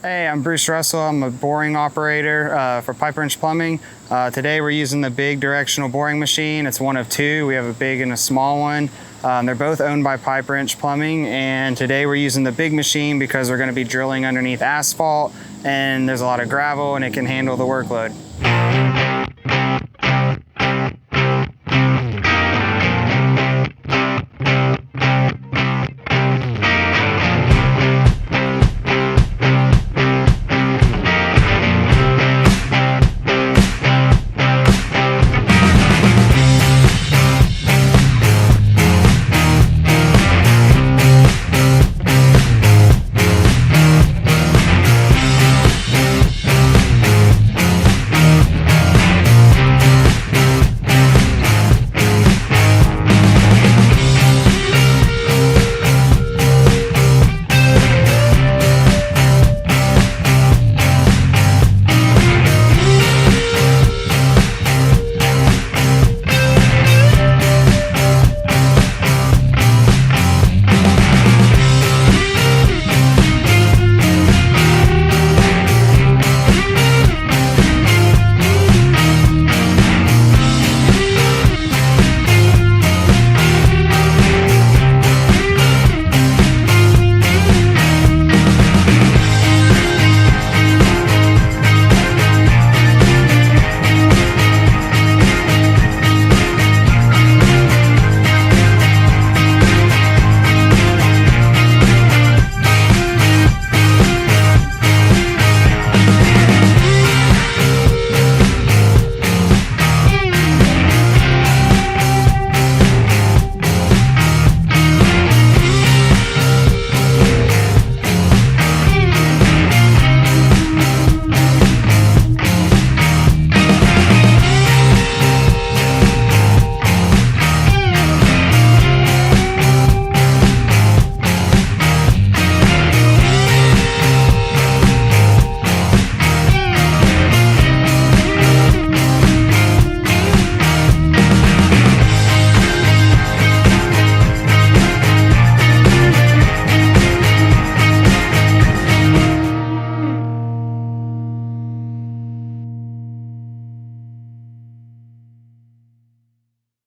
Hey, I'm Bruce Russell. I'm a boring operator for Pipe Wrench Plumbing. Today we're using the big directional boring machine. It's one of two. We have a big and a small one. They're both owned by Pipe Wrench Plumbing, and today we're using the big machine because we're going to be drilling underneath asphalt, and there's a lot of gravel and it can handle the workload.